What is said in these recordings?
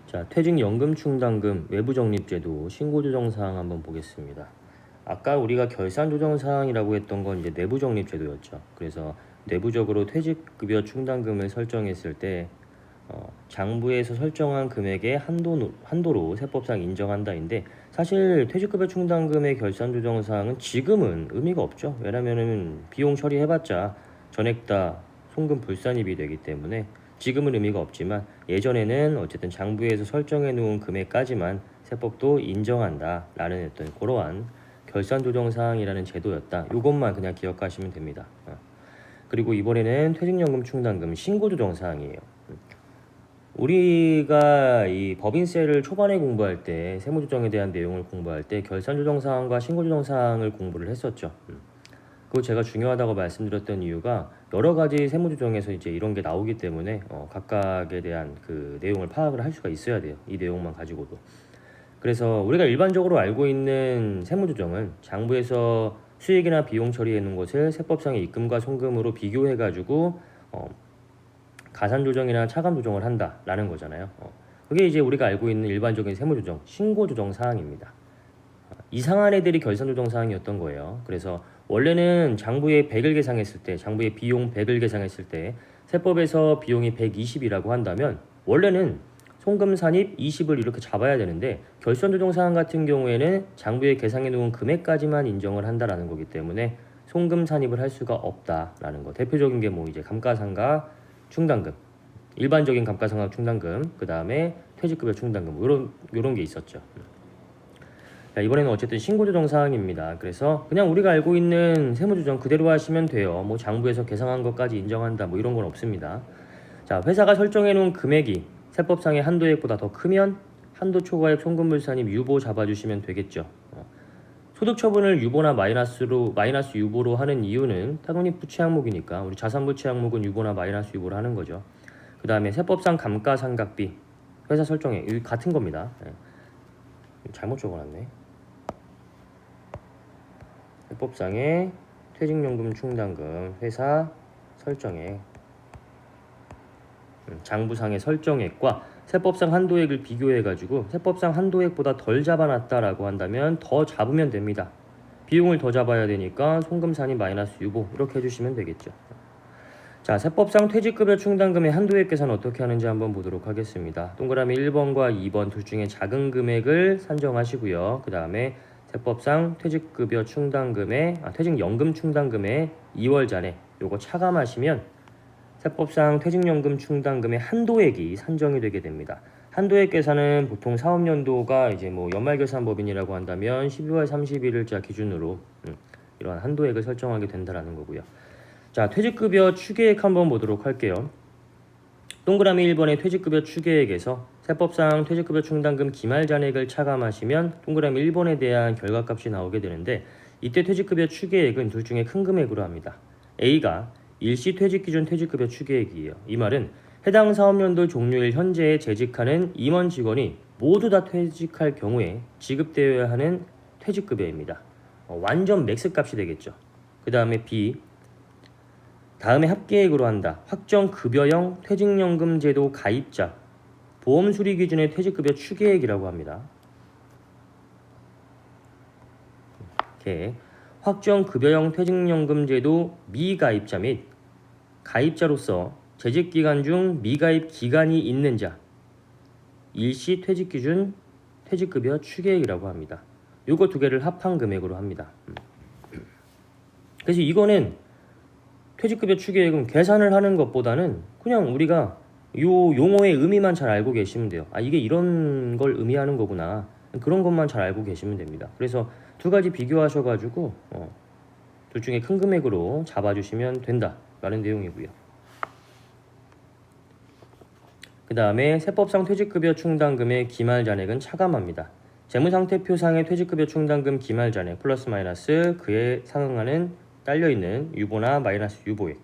자, 퇴직연금 충당금 외부적립제도 신고조정사항 한번 보겠습니다. 아까 우리가 결산조정사항이라고 했던 건 이제 내부적립제도였죠. 그래서 내부적으로 퇴직급여 충당금을 설정했을 때 장부에서 설정한 금액의 한도로 세법상 인정한다인데, 사실 퇴직급여 충당금의 결산조정사항은 지금은 의미가 없죠. 왜냐면은 비용 처리해봤자 전액 다 송금 불산입이 되기 때문에 지금은 의미가 없지만, 예전에는 어쨌든 장부에서 설정해 놓은 금액까지만 세법도 인정한다라는 어떤 그러한 결산조정사항이라는 제도였다. 이것만 그냥 기억하시면 됩니다. 그리고 이번에는 퇴직연금 충당금 신고조정사항이에요. 우리가 이 법인세를 초반에 공부할 때, 세무조정에 대한 내용을 공부할 때 결산조정사항과 신고조정사항을 공부를 했었죠. 그거 제가 중요하다고 말씀드렸던 이유가, 여러 가지 세무조정에서 이제 이런 게 나오기 때문에 각각에 대한 그 내용을 파악을 할 수가 있어야 돼요. 이 내용만 가지고도. 그래서 우리가 일반적으로 알고 있는 세무조정은 장부에서 수익이나 비용 처리해 놓은 것을 세법상의 입금과 송금으로 비교해 가지고 가산조정이나 차감조정을 한다라는 거잖아요. 그게 이제 우리가 알고 있는 일반적인 세무조정, 신고조정 사항입니다. 이 상한애들이 결산조정 사항이었던 거예요. 그래서 원래는 장부에 100을 계상했을 때, 장부에 비용 100을 계상했을 때 세법에서 비용이 120이라고 한다면 원래는 송금 산입 20을 이렇게 잡아야 되는데, 결산조정 사항 같은 경우에는 장부에 계상해 놓은 금액까지만 인정을 한다라는 거기 때문에 송금 산입을 할 수가 없다라는 거. 대표적인 게 뭐 이제 감가상각 충당금, 일반적인 감가상각 충당금, 그 다음에 퇴직급여 충당금, 요런 게 있었죠. 자, 이번에는 어쨌든 신고조정 사항입니다. 그래서 그냥 우리가 알고 있는 세무조정 그대로 하시면 돼요. 뭐 장부에서 계상한 것까지 인정한다 뭐 이런 건 없습니다. 자, 회사가 설정해 놓은 금액이 세법상의 한도액보다 더 크면 한도 초과액 송금불산입 유보 잡아주시면 되겠죠. 소득 처분을 유보나 마이너스 유보로 하는 이유는 당연히 부채 항목이니까 우리 자산 부채 항목은 유보나 마이너스 유보로 하는 거죠. 그 다음에 세법상 감가상각비 회사 설정액 이 같은 겁니다. 잘못 적어놨네. 세법상의 퇴직연금 충당금 회사 설정액, 장부상의 설정액과 세법상 한도액을 비교해가지고 세법상 한도액보다 덜 잡아놨다라고 한다면 더 잡으면 됩니다. 비용을 더 잡아야 되니까 송금산입 마이너스 유보 이렇게 해주시면 되겠죠. 자, 세법상 퇴직급여 충당금의 한도액 계산 어떻게 하는지 한번 보도록 하겠습니다. 동그라미 1번과 2번 둘 중에 작은 금액을 산정하시고요. 그 다음에 세법상 퇴직급여 충당금의 퇴직연금 충당금의 2월 잔액 요거 차감하시면 세법상 퇴직연금 충당금의 한도액이 산정이 되게 됩니다. 한도액 계산은 보통 사업연도가 이제 뭐 연말결산법인이라고 한다면 12월 31일자 기준으로 이러한 한도액을 설정하게 된다라는 거고요. 자, 퇴직급여 추계액 한번 보도록 할게요. 동그라미 1번의 퇴직급여 추계액에서 세법상 퇴직급여 충당금 기말 잔액을 차감하시면 동그라미 1번에 대한 결과값이 나오게 되는데, 이때 퇴직급여 추계액은 둘 중에 큰 금액으로 합니다. A가 일시 퇴직기준 퇴직급여 추계액이에요. 이 말은 해당 사업연도 종료일 현재에 재직하는 임원 직원이 모두 다 퇴직할 경우에 지급되어야 하는 퇴직급여입니다. 완전 맥스 값이 되겠죠. 그 다음에 B, 다음에 합계액으로 한다. 확정급여형 퇴직연금제도 가입자 보험수리 기준의 퇴직급여 추계액이라고 합니다. 이렇게 확정급여형 퇴직연금제도 미가입자 및 가입자로서 재직기간 중 미가입 기간이 있는 자 일시 퇴직기준 퇴직급여 추계액이라고 합니다. 요거 두 개를 합한 금액으로 합니다. 그래서 이거는 퇴직급여 추계액은 계산을 하는 것보다는 그냥 우리가 요 용어의 의미만 잘 알고 계시면 돼요. 이게 이런 걸 의미하는 거구나. 그런 것만 잘 알고 계시면 됩니다. 그래서 두 가지 비교하셔가지고 둘 중에 큰 금액으로 잡아주시면 된다라는 내용이고요. 그 다음에 세법상 퇴직급여 충당금의 기말 잔액은 차감합니다. 재무상태표상의 퇴직급여 충당금 기말 잔액 플러스 마이너스 그에 상응하는 딸려있는 유보나 마이너스 유보액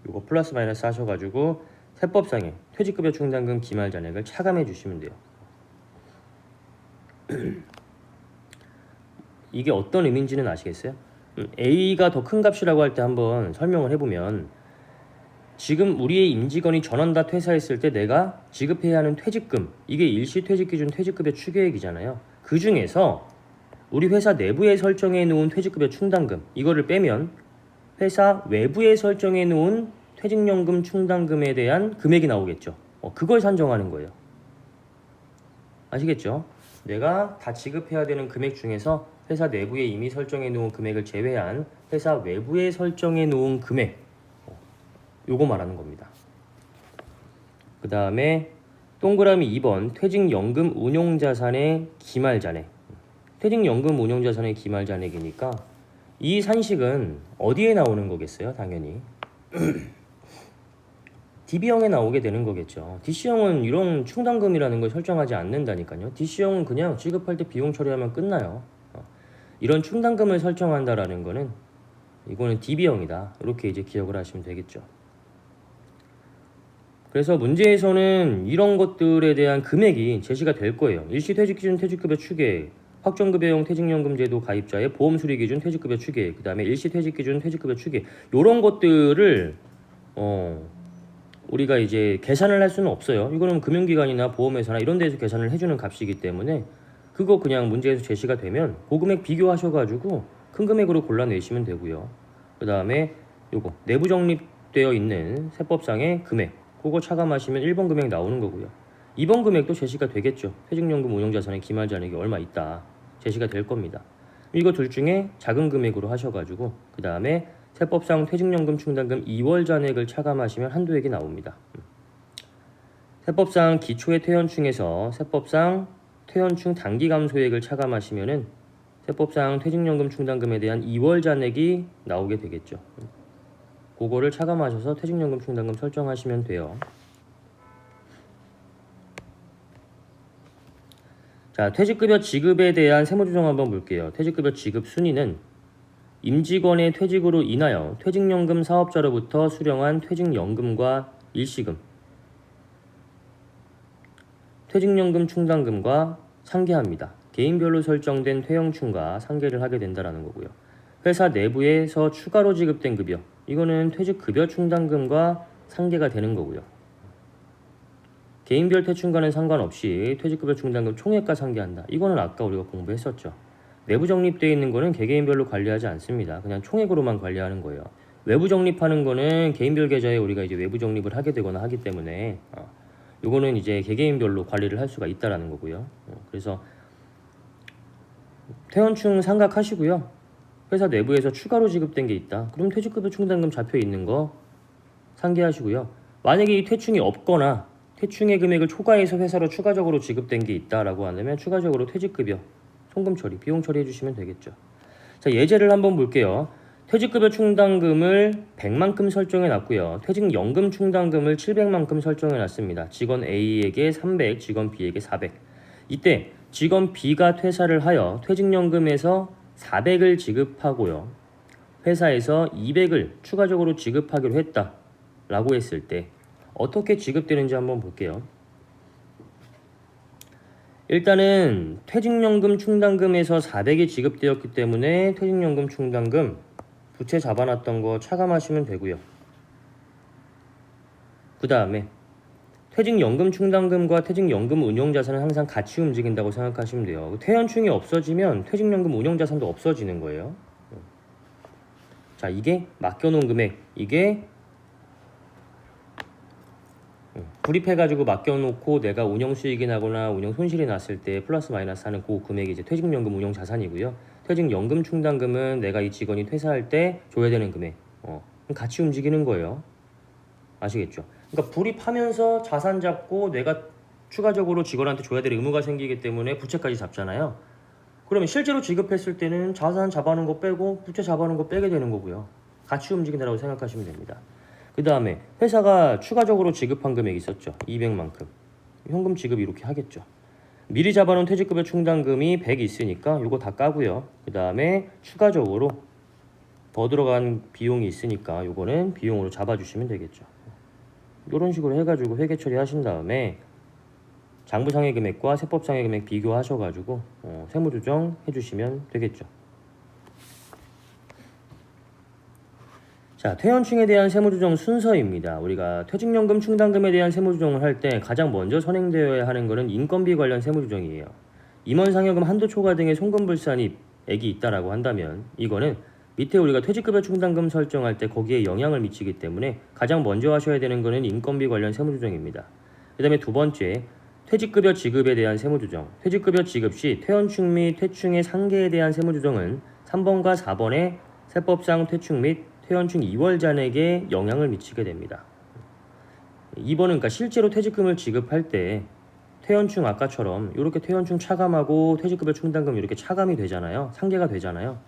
요거 플러스 마이너스 하셔가지고 세법상의 퇴직급여 충당금 기말 잔액을 차감해 주시면 돼요. 이게 어떤 의미인지는 아시겠어요? A가 더 큰 값이라고 할 때 한번 설명을 해보면, 지금 우리의 임직원이 전원 다 퇴사했을 때 내가 지급해야 하는 퇴직금, 이게 일시 퇴직 기준 퇴직급여 추계액이잖아요. 그 중에서 우리 회사 내부에 설정해 놓은 퇴직급여 충당금, 이거를 빼면 회사 외부에 설정해 놓은 퇴직연금 충당금에 대한 금액이 나오겠죠. 그걸 산정하는 거예요. 아시겠죠? 내가 다 지급해야 되는 금액 중에서 회사 내부에 이미 설정해 놓은 금액을 제외한 회사 외부에 설정해 놓은 금액, 요거 말하는 겁니다. 그 다음에 동그라미 2번 퇴직연금 운용자산의 기말잔액. 퇴직연금 운용자산의 기말잔액이니까 이 산식은 어디에 나오는 거겠어요? 당연히 DB형에 나오게 되는 거겠죠. DC형은 이런 충당금이라는 걸 설정하지 않는다니까요. DC형은 그냥 지급할 때 비용 처리하면 끝나요. 이런 충당금을 설정한다라는 거는 이거는 DB형이다. 이렇게 이제 기억을 하시면 되겠죠. 그래서 문제에서는 이런 것들에 대한 금액이 제시가 될 거예요. 일시퇴직기준 퇴직급여 추계액, 확정급여형 퇴직연금제도 가입자의 보험수리기준 퇴직급여 추계액, 그 다음에 일시퇴직기준 퇴직급여 추계액, 이런 것들을 우리가 이제 계산을 할 수는 없어요. 이거는 금융기관이나 보험회사나 이런 데서 계산을 해주는 값이기 때문에 그거 그냥 문제에서 제시가 되면 그 금액 비교하셔가지고 큰 금액으로 골라내시면 되고요. 그 다음에 요거 내부 적립되어 있는 세법상의 금액, 그거 차감하시면 1번 금액 나오는 거고요. 2번 금액도 제시가 되겠죠. 퇴직연금 운용자산의 기말잔액이 얼마 있다. 제시가 될 겁니다. 이거 둘 중에 작은 금액으로 하셔가지고 그 다음에 세법상 퇴직연금 충당금 2월 잔액을 차감하시면 한도액이 나옵니다. 세법상 기초의 퇴연충에서 세법상 퇴연충 단기감소액을 차감하시면은 세법상 퇴직연금 충당금에 대한 2월 잔액이 나오게 되겠죠. 그거를 차감하셔서 퇴직연금 충당금 설정하시면 돼요. 자, 퇴직급여 지급에 대한 세무조정 한번 볼게요. 퇴직급여 지급 순위는 임직원의 퇴직으로 인하여 퇴직연금 사업자로부터 수령한 퇴직연금과 일시금, 퇴직연금 충당금과 상계합니다. 개인별로 설정된 퇴영충과 상계를 하게 된다는 거고요. 회사 내부에서 추가로 지급된 급여, 이거는 퇴직급여 충당금과 상계가 되는 거고요. 개인별 퇴충과는 상관없이 퇴직급여 충당금 총액과 상계한다. 이거는 아까 우리가 공부했었죠. 내부 적립되어 있는 거는 개개인별로 관리하지 않습니다. 그냥 총액으로만 관리하는 거예요. 외부 적립하는 거는 개인별 계좌에 우리가 이제 외부 적립을 하게 되거나 하기 때문에 요거는 이제 개개인별로 관리를 할 수가 있다라는 거고요. 그래서 퇴원충 상각하시고요. 회사 내부에서 추가로 지급된 게 있다. 그럼 퇴직급여 충당금 잡혀 있는 거 상계하시고요. 만약에 이 퇴충이 없거나 퇴충의 금액을 초과해서 회사로 추가적으로 지급된 게 있다라고 한다면 추가적으로 퇴직급여 송금 처리, 비용 처리해 주시면 되겠죠. 자, 예제를 한번 볼게요. 퇴직급여 충당금을 100만큼 설정해 놨고요. 퇴직연금 충당금을 700만큼 설정해 놨습니다. 직원 A에게 300, 직원 B에게 400. 이때 직원 B가 퇴사를 하여 퇴직연금에서 400을 지급하고요. 회사에서 200을 추가적으로 지급하기로 했다라고 했을 때 어떻게 지급되는지 한번 볼게요. 일단은 퇴직연금 충당금에서 400이 지급되었기 때문에 퇴직연금 충당금 부채 잡아놨던 거 차감하시면 되고요. 그 다음에 퇴직연금 충당금과 퇴직연금 운용자산은 항상 같이 움직인다고 생각하시면 돼요. 퇴연충이 없어지면 퇴직연금 운용자산도 없어지는 거예요. 자, 이게 맡겨놓은 금액, 이게 불입해가지고 맡겨놓고 내가 운영 수익이 나거나 운영 손실이 났을 때 플러스 마이너스 하는 그 금액이 이제 퇴직연금 운용 자산이고요. 퇴직연금 충당금은 내가 이 직원이 퇴사할 때 줘야 되는 금액. 같이 움직이는 거예요. 아시겠죠? 그러니까 불입하면서 자산 잡고 내가 추가적으로 직원한테 줘야 될 의무가 생기기 때문에 부채까지 잡잖아요. 그러면 실제로 지급했을 때는 자산 잡아놓은 거 빼고 부채 잡아놓은 거 빼게 되는 거고요. 같이 움직인다고 생각하시면 됩니다. 그 다음에 회사가 추가적으로 지급한 금액이 있었죠. 200만큼. 현금 지급 이렇게 하겠죠. 미리 잡아놓은 퇴직급여 충당금이 100 있으니까 이거 다 까고요. 그 다음에 추가적으로 더 들어간 비용이 있으니까 이거는 비용으로 잡아주시면 되겠죠. 이런 식으로 해가지고 회계 처리하신 다음에 장부상의 금액과 세법상의 금액 비교하셔가지고 세무조정 해주시면 되겠죠. 자, 퇴연충에 대한 세무조정 순서입니다. 우리가 퇴직연금 충당금에 대한 세무조정을 할 때 가장 먼저 선행되어야 하는 것은 인건비 관련 세무조정이에요. 임원상여금 한도 초과 등의 송금불산액이 있다라고 한다면 이거는 밑에 우리가 퇴직급여 충당금 설정할 때 거기에 영향을 미치기 때문에 가장 먼저 하셔야 되는 것은 인건비 관련 세무조정입니다. 그 다음에 두 번째, 퇴직급여 지급에 대한 세무조정. 퇴직급여 지급 시 퇴연충 및 퇴충의 상계에 대한 세무조정은 3번과 4번의 세법상 퇴충 및 퇴연충 2월 잔액에 영향을 미치게 됩니다. 2번은 그러니까 실제로 퇴직금을 지급할 때 퇴연충 아까처럼 이렇게 퇴연충 차감하고 퇴직급여 충당금 이렇게 차감이 되잖아요. 상계가 되잖아요.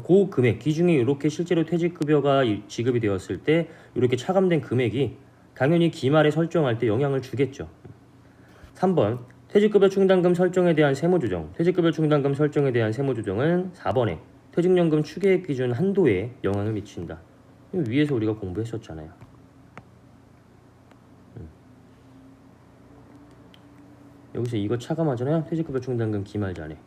그 금액 기준이 이렇게 실제로 퇴직급여가 지급이 되었을 때 이렇게 차감된 금액이 당연히 기말에 설정할 때 영향을 주겠죠. 3번 퇴직급여 충당금 설정에 대한 세무조정. 퇴직급여 충당금 설정에 대한 세무조정은 4번에 퇴직연금 추계액 기준 한도에 영향을 미친다. 위에서 우리가 공부했었잖아요. 여기서 이거 차감하잖아요. 퇴직급여 충당금 기말 잔액.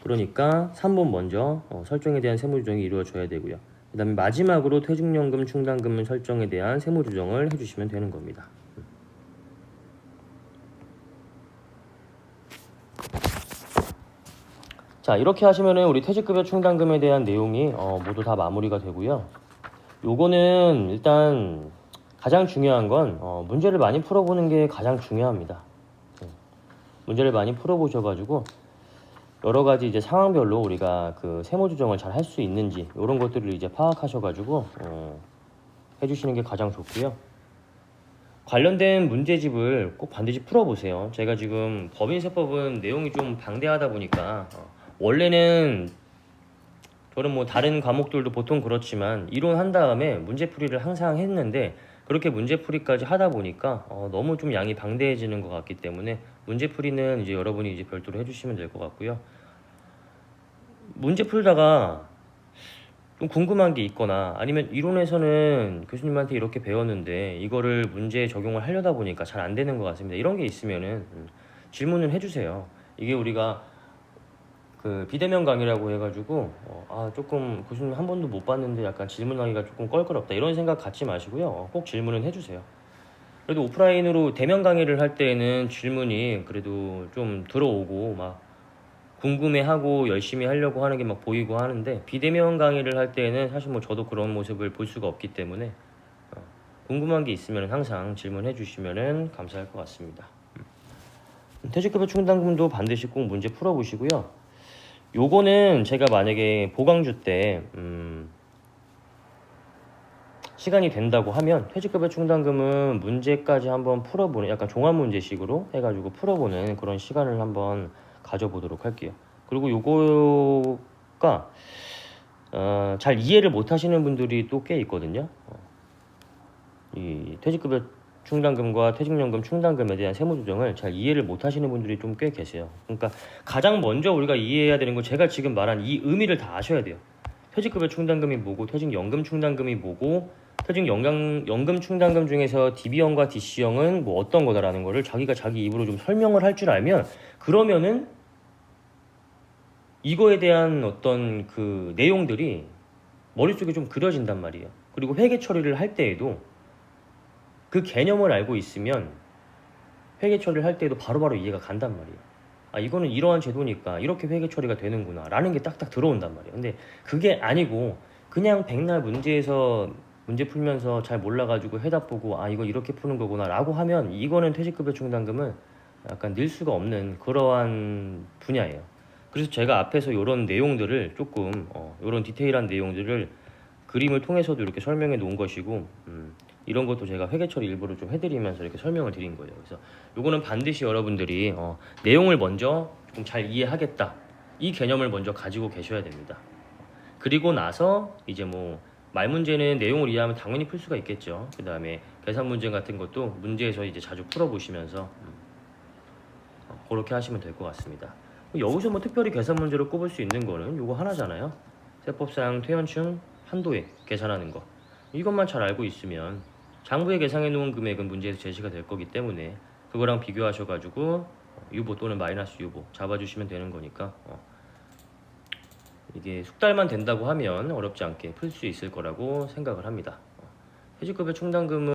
그러니까 3번 먼저 설정에 대한 세무조정이 이루어져야 되고요. 그 다음에 마지막으로 퇴직연금 충당금 설정에 대한 세무조정을 해주시면 되는 겁니다. 자, 이렇게 하시면은 우리 퇴직급여 충당금에 대한 내용이 모두 다 마무리가 되고요. 요거는 일단 가장 중요한 건 문제를 많이 풀어보는 게 가장 중요합니다. 문제를 많이 풀어보셔가지고 여러 가지 이제 상황별로 우리가 그 세무조정을 잘 할 수 있는지 이런 것들을 이제 파악하셔가지고 해주시는 게 가장 좋고요. 관련된 문제집을 꼭 반드시 풀어보세요. 제가 지금 법인세법은 내용이 좀 방대하다 보니까 원래는 저는 뭐 다른 과목들도 보통 그렇지만 이론한 다음에 문제풀이를 항상 했는데 그렇게 문제풀이까지 하다 보니까 너무 좀 양이 방대해지는 것 같기 때문에 문제풀이는 이제 여러분이 이제 별도로 해주시면 될 것 같고요. 문제 풀다가 좀 궁금한 게 있거나 아니면 이론에서는 교수님한테 이렇게 배웠는데 이거를 문제에 적용을 하려다 보니까 잘 안 되는 것 같습니다. 이런 게 있으면은 질문을 해주세요. 이게 우리가 그 비대면 강의라고 해가지고 조금 교수님 한 번도 못 봤는데 약간 질문하기가 조금 껄끄럽다 이런 생각 갖지 마시고요. 꼭 질문은 해주세요. 그래도 오프라인으로 대면 강의를 할 때는 질문이 그래도 좀 들어오고 막 궁금해하고 열심히 하려고 하는 게 막 보이고 하는데 비대면 강의를 할 때는 사실 뭐 저도 그런 모습을 볼 수가 없기 때문에 궁금한 게 있으면 항상 질문해 주시면 감사할 것 같습니다. 퇴직급여 충당금도 반드시 꼭 문제 풀어보시고요. 요거는 제가 만약에 보강주 때 시간이 된다고 하면 퇴직급여 충당금은 문제까지 한번 풀어보는 약간 종합문제식으로 해가지고 풀어보는 그런 시간을 한번 가져보도록 할게요. 그리고 요거가 잘 이해를 못 하시는 분들이 또 꽤 있거든요. 이 퇴직급여 충당금과 퇴직연금 충당금에 대한 세무조정을 잘 이해를 못 하시는 분들이 좀 꽤 계세요. 그러니까 가장 먼저 우리가 이해해야 되는 건 제가 지금 말한 이 의미를 다 아셔야 돼요. 퇴직급여 충당금이 뭐고 퇴직연금 충당금이 뭐고 퇴직연금 충당금 중에서 DB형과 DC형은 뭐 어떤 거다라는 거를 자기가 자기 입으로 좀 설명을 할 줄 알면 그러면은 이거에 대한 어떤 그 내용들이 머릿속에 좀 그려진단 말이에요. 그리고 회계 처리를 할 때에도 그 개념을 알고 있으면 회계 처리를 할 때에도 바로바로 이해가 간단 말이에요. 이거는 이러한 제도니까 이렇게 회계 처리가 되는구나 라는 게 딱딱 들어온단 말이에요. 근데 그게 아니고 그냥 백날 문제에서 문제 풀면서 잘 몰라가지고 해답 보고 이거 이렇게 푸는 거구나 라고 하면 이거는 퇴직급여 충당금은 약간 늘 수가 없는 그러한 분야예요. 그래서 제가 앞에서 이런 내용들을 조금 이런 디테일한 내용들을 그림을 통해서도 이렇게 설명해 놓은 것이고 이런 것도 제가 회계 처리 일부러 좀 해드리면서 이렇게 설명을 드린 거예요. 그래서 이거는 반드시 여러분들이 내용을 먼저 조금 잘 이해하겠다 이 개념을 먼저 가지고 계셔야 됩니다. 그리고 나서 이제 뭐 말 문제는 내용을 이해하면 당연히 풀 수가 있겠죠. 그 다음에 계산 문제 같은 것도 문제에서 이제 자주 풀어보시면서 그렇게 하시면 될 것 같습니다. 여기서 뭐 특별히 계산 문제를 꼽을 수 있는 거는 이거 하나잖아요. 세법상 퇴연충 한도액 계산하는 거. 이것만 잘 알고 있으면 장부에 계상해 놓은 금액은 문제에서 제시가 될 거기 때문에 그거랑 비교하셔가지고 유보 또는 마이너스 유보 잡아주시면 되는 거니까 이게 숙달만 된다고 하면 어렵지 않게 풀 수 있을 거라고 생각을 합니다. 퇴직급여 충당금은